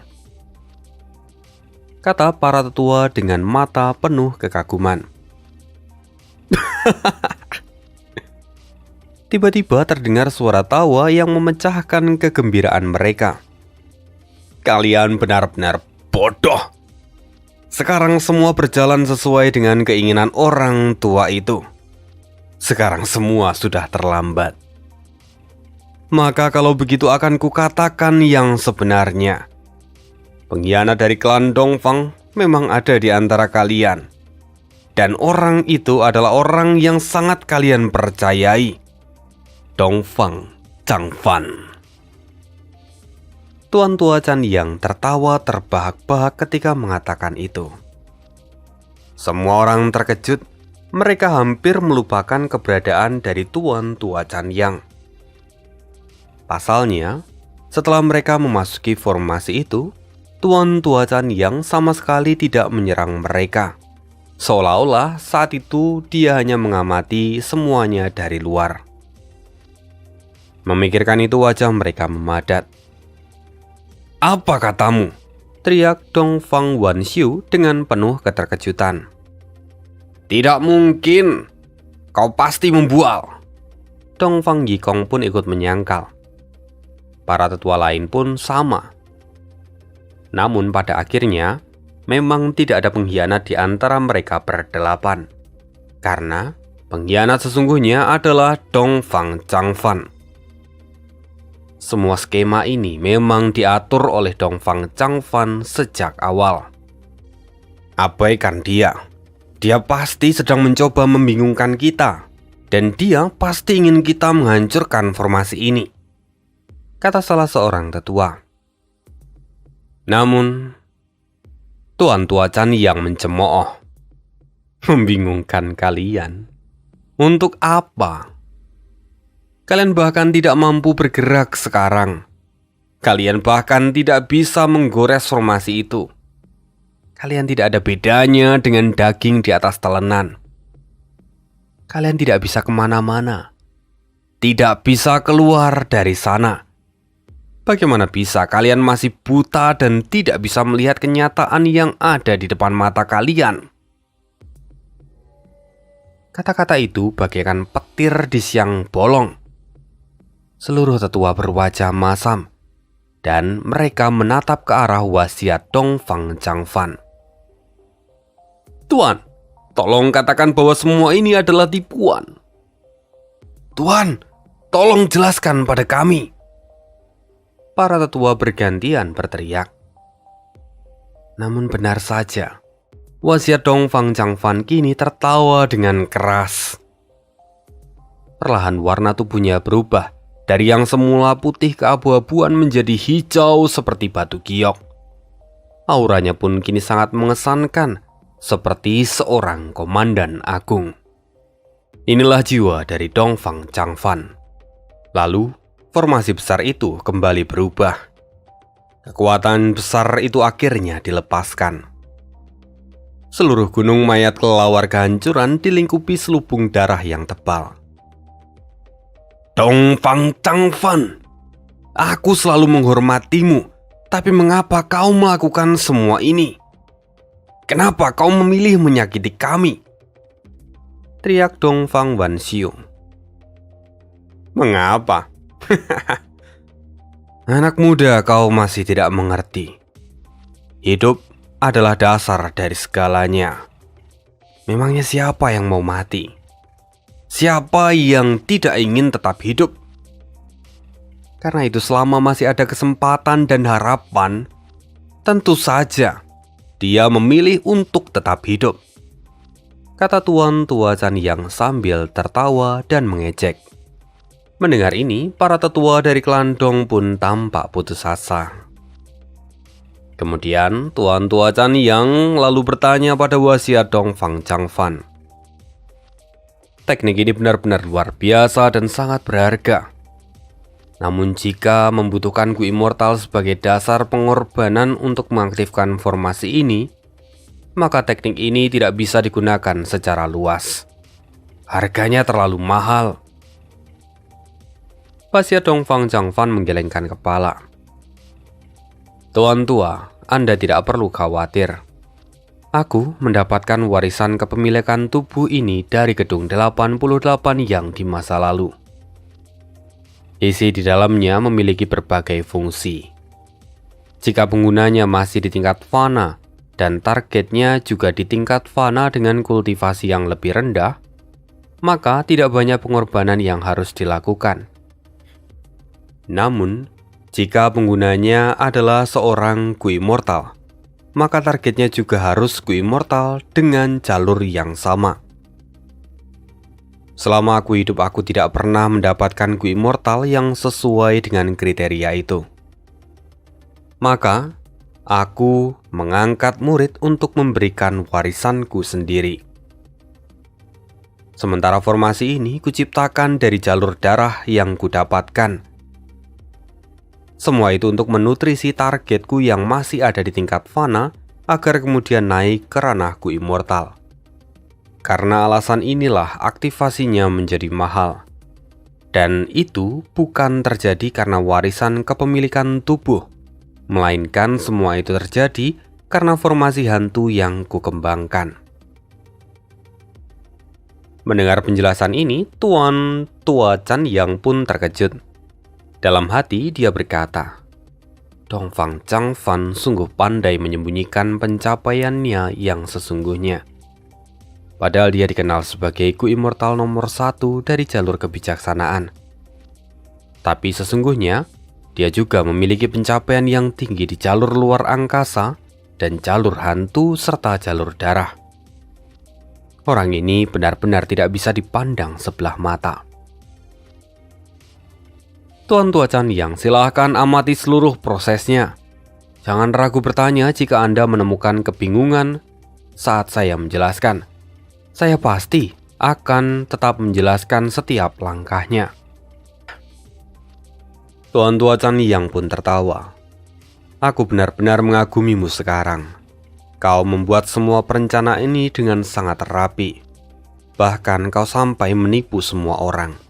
Speaker 1: kata para tetua dengan mata penuh kekaguman. Tiba-tiba terdengar suara tawa yang memecahkan kegembiraan mereka. Kalian benar-benar bodoh. Sekarang semua berjalan sesuai dengan keinginan orang tua itu. Sekarang semua sudah terlambat. Maka kalau begitu akan kukatakan yang sebenarnya. Pengkhianat dari klan Dongfang memang ada di antara kalian. Dan orang itu adalah orang yang sangat kalian percayai. Dongfang Changfan. Tuan Tua Chan Yang tertawa terbahak-bahak ketika mengatakan itu. Semua orang terkejut. Mereka hampir melupakan keberadaan dari Tuan Tua Chan Yang. Pasalnya, setelah mereka memasuki formasi itu, Tuan Tua Chan Yang sama sekali tidak menyerang mereka. Seolah-olah saat itu dia hanya mengamati semuanya dari luar. Memikirkan itu wajah mereka memadat. Apa katamu? Teriak Dong Fang Wanxiu dengan penuh keterkejutan. Tidak mungkin, kau pasti membual. Dong Fang Yikong pun ikut menyangkal. Para tetua lain pun sama. Namun pada akhirnya, memang tidak ada pengkhianat di antara mereka berdelapan. Karena pengkhianat sesungguhnya adalah Dong Fang Changfan. Semua skema ini memang diatur oleh Dong Fang Changfan sejak awal. Abaikan dia. Dia pasti sedang mencoba membingungkan kita, dan dia pasti ingin kita menghancurkan formasi ini, kata salah seorang tetua. Namun, Tuan Tua Chan yang mencemooh. Membingungkan kalian? Untuk apa? Kalian bahkan tidak mampu bergerak sekarang. Kalian bahkan tidak bisa menggores formasi itu. Kalian tidak ada bedanya dengan daging di atas telenan. Kalian tidak bisa kemana-mana. Tidak bisa keluar dari sana. Bagaimana bisa kalian masih buta dan tidak bisa melihat kenyataan yang ada di depan mata kalian? Kata-kata itu bagaikan petir di siang bolong. Seluruh tetua berwajah masam, dan mereka menatap ke arah wasiat Dong Fang Changfan. Tuan, tolong katakan bahwa semua ini adalah tipuan. Tuan, tolong jelaskan pada kami. Para tetua bergantian berteriak. Namun benar saja, wasiat Dong Fang Changfan kini tertawa dengan keras. Perlahan warna tubuhnya berubah dari yang semula putih keabu-abuan menjadi hijau seperti batu giok. Auranya pun kini sangat mengesankan, seperti seorang komandan agung. Inilah jiwa dari Dong Fang Changfan. Lalu, formasi besar itu kembali berubah. Kekuatan besar itu akhirnya dilepaskan. Seluruh gunung mayat kelelawar kehancuran dilingkupi selubung darah yang tebal. Dong Fang Changfan, aku selalu menghormatimu, tapi mengapa kau melakukan semua ini? Kenapa kau memilih menyakiti kami? Teriak Dong Fang Wanxiu. Mengapa? Anak muda, kau masih tidak mengerti. Hidup adalah dasar dari segalanya. Memangnya siapa yang mau mati? Siapa yang tidak ingin tetap hidup? Karena itu selama masih ada kesempatan dan harapan, tentu saja dia memilih untuk tetap hidup, kata Tuan Tua Chan Yang sambil tertawa dan mengejek. Mendengar ini, para tetua dari klan Dong pun tampak putus asa. Kemudian Tuan Tua Chan Yang lalu bertanya pada wasiat Dong Fang Changfan. Teknik ini benar-benar luar biasa dan sangat berharga. Namun jika membutuhkan Gu Immortal sebagai dasar pengorbanan untuk mengaktifkan formasi ini, maka teknik ini tidak bisa digunakan secara luas. Harganya terlalu mahal. Wasiat Dong Fang Changfan menggelengkan kepala. Tuan tua, Anda tidak perlu khawatir. Aku mendapatkan warisan kepemilikan tubuh ini dari gedung 88 yang di masa lalu. Isi di dalamnya memiliki berbagai fungsi. Jika penggunanya masih di tingkat fana dan targetnya juga di tingkat fana dengan kultivasi yang lebih rendah, maka tidak banyak pengorbanan yang harus dilakukan. Namun, jika penggunanya adalah seorang Gu Immortal, maka targetnya juga harus Gu Immortal dengan jalur yang sama. Selama aku hidup, aku tidak pernah mendapatkan Gu Immortal yang sesuai dengan kriteria itu. Maka, aku mengangkat murid untuk memberikan warisanku sendiri. Sementara formasi ini kuciptakan dari jalur darah yang kudapatkan. Semua itu untuk menutrisi targetku yang masih ada di tingkat fana agar kemudian naik ke ranah Gu Immortal. Karena alasan inilah aktivasinya menjadi mahal. Dan itu bukan terjadi karena warisan kepemilikan tubuh, melainkan semua itu terjadi karena formasi hantu yang kukembangkan. Mendengar penjelasan ini, Tuan Tua Chan Yang pun terkejut. Dalam hati dia berkata, Dong Fang Changfan sungguh pandai menyembunyikan pencapaiannya yang sesungguhnya. Padahal dia dikenal sebagai Gu Immortal nomor 1 dari jalur kebijaksanaan. Tapi sesungguhnya, dia juga memiliki pencapaian yang tinggi di jalur luar angkasa dan jalur hantu serta jalur darah. Orang ini benar-benar tidak bisa dipandang sebelah mata. Tuan Tua Chan Yang, silahkan amati seluruh prosesnya. Jangan ragu bertanya jika Anda menemukan kebingungan saat saya menjelaskan. Saya pasti akan tetap menjelaskan setiap langkahnya. Tuan Tua Chan Yang pun tertawa. Aku benar-benar mengagumimu sekarang. Kau membuat semua perencanaan ini dengan sangat rapi. Bahkan kau sampai menipu semua orang.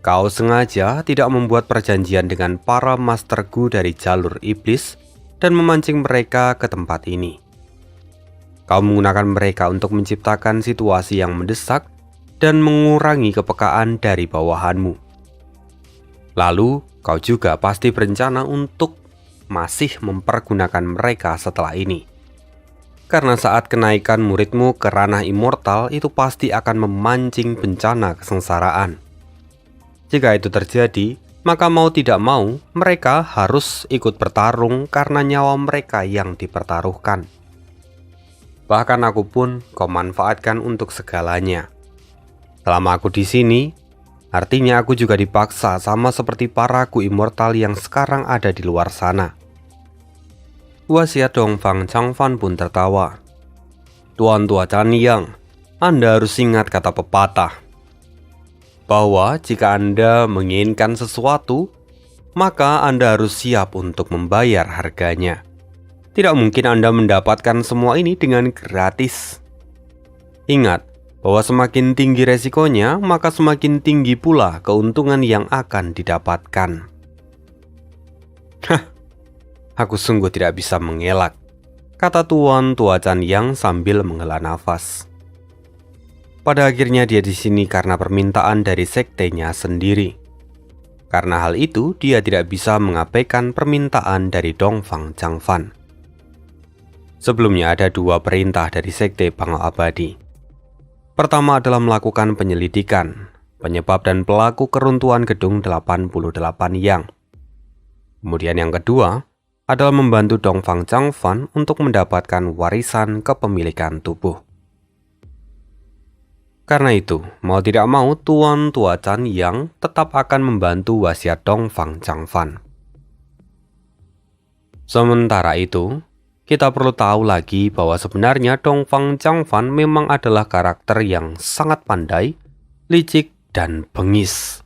Speaker 1: Kau sengaja tidak membuat perjanjian dengan para Master Gu dari jalur iblis dan memancing mereka ke tempat ini. Kau menggunakan mereka untuk menciptakan situasi yang mendesak dan mengurangi kepekaan dari bawahanmu. Lalu, kau juga pasti berencana untuk masih mempergunakan mereka setelah ini. Karena saat kenaikan muridmu ke ranah immortal itu pasti akan memancing bencana kesengsaraan. Jika itu terjadi, maka mau tidak mau mereka harus ikut bertarung karena nyawa mereka yang dipertaruhkan. Bahkan aku pun kau manfaatkan untuk segalanya. Selama aku di sini, artinya aku juga dipaksa sama seperti para Gu Immortal yang sekarang ada di luar sana. Wasiat Dong Fang Changfan pun tertawa. Tuan Tua Chan Yang, Anda harus ingat kata pepatah, bahwa jika Anda menginginkan sesuatu, maka Anda harus siap untuk membayar harganya. Tidak mungkin Anda mendapatkan semua ini dengan gratis. Ingat bahwa semakin tinggi resikonya, maka semakin tinggi pula keuntungan yang akan didapatkan. Hah, aku sungguh tidak bisa mengelak, kata Tuan Tua Chan Yang sambil menghela nafas. Pada akhirnya dia di sini karena permintaan dari sektenya sendiri. Karena hal itu, dia tidak bisa mengabaikan permintaan dari Dongfang Changfan. Sebelumnya ada dua perintah dari Sekte Bangau Abadi. Pertama adalah melakukan penyelidikan penyebab dan pelaku keruntuhan gedung 88 Yang. Kemudian yang kedua adalah membantu Dongfang Changfan untuk mendapatkan warisan kepemilikan tubuh. Karena itu, mau tidak mau Tuan Tua Chan Yang tetap akan membantu wasiat Dongfang Changfan. Sementara itu, kita perlu tahu lagi bahwa sebenarnya Dongfang Changfan memang adalah karakter yang sangat pandai, licik, dan bengis.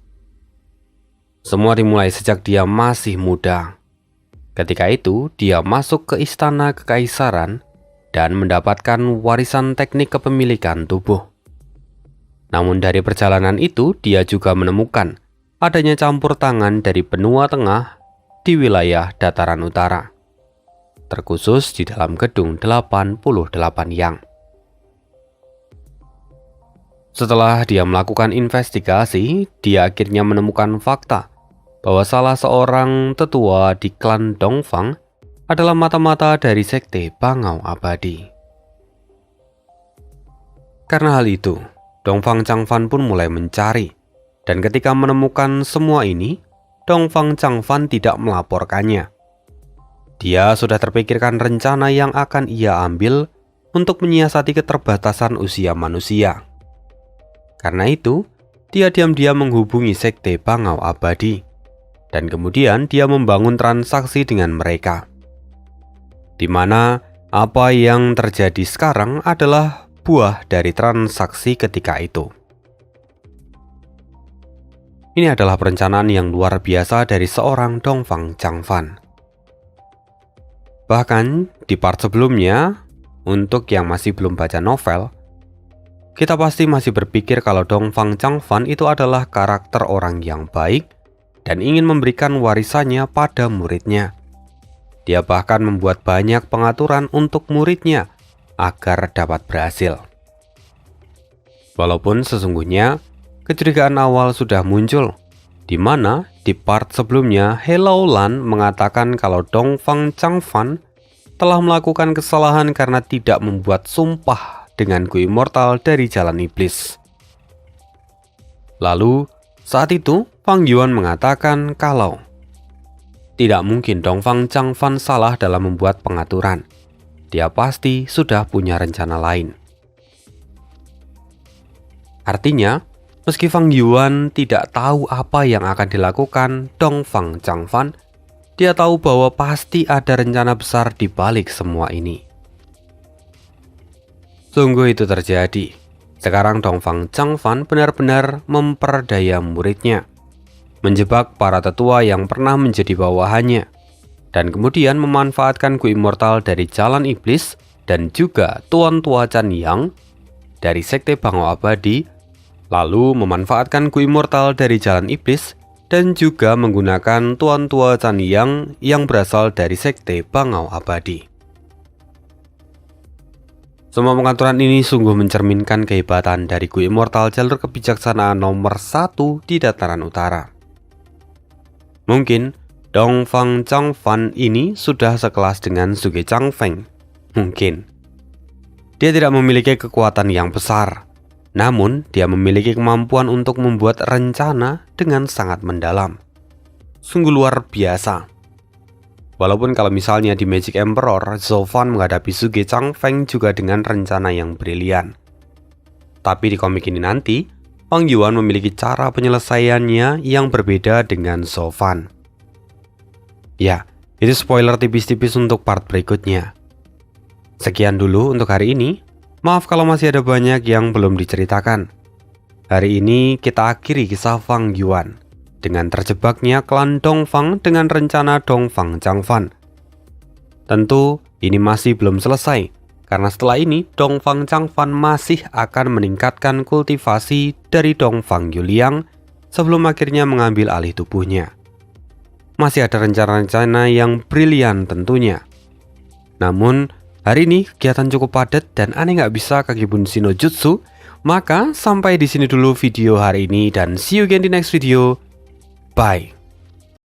Speaker 1: Semua dimulai sejak dia masih muda. Ketika itu, dia masuk ke istana kekaisaran dan mendapatkan warisan teknik kepemilikan tubuh. Namun dari perjalanan itu, dia juga menemukan adanya campur tangan dari benua tengah di wilayah dataran utara, terkhusus di dalam gedung 88 Yang. Setelah dia melakukan investigasi, dia akhirnya menemukan fakta bahwa salah seorang tetua di klan Dongfang adalah mata-mata dari Sekte Bangau Abadi. Karena hal itu, Dongfang Changfan pun mulai mencari, dan ketika menemukan semua ini, Dongfang Changfan tidak melaporkannya. Dia sudah terpikirkan rencana yang akan ia ambil untuk menyiasati keterbatasan usia manusia. Karena itu, dia diam-diam menghubungi Sekte Bangau Abadi, dan kemudian dia membangun transaksi dengan mereka. Di mana apa yang terjadi sekarang adalah buah dari transaksi ketika itu. Ini adalah perencanaan yang luar biasa dari seorang Dongfang Changfan. Bahkan di part sebelumnya, untuk yang masih belum baca novel, kita pasti masih berpikir kalau Dongfang Changfan itu adalah karakter orang yang baik dan ingin memberikan warisannya pada muridnya. Dia bahkan membuat banyak pengaturan untuk muridnya agar dapat berhasil. Walaupun sesungguhnya kecurigaan awal sudah muncul, di mana di part sebelumnya Hello Lan mengatakan kalau Dongfang Changfan telah melakukan kesalahan karena tidak membuat sumpah dengan Gu Immortal dari jalan iblis. Lalu saat itu Fang Yuan mengatakan kalau tidak mungkin Dongfang Changfan salah dalam membuat pengaturan. Dia pasti sudah punya rencana lain. Artinya, meski Fang Yuan tidak tahu apa yang akan dilakukan Dongfang Changfan, dia tahu bahwa pasti ada rencana besar di balik semua ini. Sungguh itu terjadi. Sekarang Dongfang Changfan benar-benar memperdaya muridnya, menjebak para tetua yang pernah menjadi bawahannya, dan kemudian memanfaatkan Gu Immortal dari jalan iblis dan juga Tuan Tua Chan Yang dari Sekte Bangau Abadi, lalu memanfaatkan Gu Immortal dari jalan iblis dan juga menggunakan Tuan Tua Chan Yang yang berasal dari Sekte Bangau Abadi. Semua pengaturan ini sungguh mencerminkan kehebatan dari Gu Immortal, jalur kebijaksanaan nomor 1 di dataran utara. Mungkin Dongfang Changfan ini sudah sekelas dengan Zhuge Changfeng. Mungkin dia tidak memiliki kekuatan yang besar, namun dia memiliki kemampuan untuk membuat rencana dengan sangat mendalam. Sungguh luar biasa. Walaupun kalau misalnya di Magic Emperor, Zhou Fan menghadapi Zhuge Changfeng juga dengan rencana yang brilian. Tapi di komik ini nanti, Fang Yuan memiliki cara penyelesaiannya yang berbeda dengan Zhou Fan. Ya, itu spoiler tipis-tipis untuk part berikutnya. Sekian dulu untuk hari ini. Maaf kalau masih ada banyak yang belum diceritakan. Hari ini kita akhiri kisah Fang Yuan dengan terjebaknya klan Dongfang dengan rencana Dongfang Changfan. Tentu ini masih belum selesai, karena setelah ini Dongfang Changfan masih akan meningkatkan kultivasi dari Dongfang Yuliang sebelum akhirnya mengambil alih tubuhnya. Masih ada rencana-rencana yang brilian tentunya. Namun hari ini kegiatan cukup padat dan aneh nggak bisa Kage Bunshin no Jutsu. Maka sampai di sini dulu video hari ini dan see you again di next video. Bye.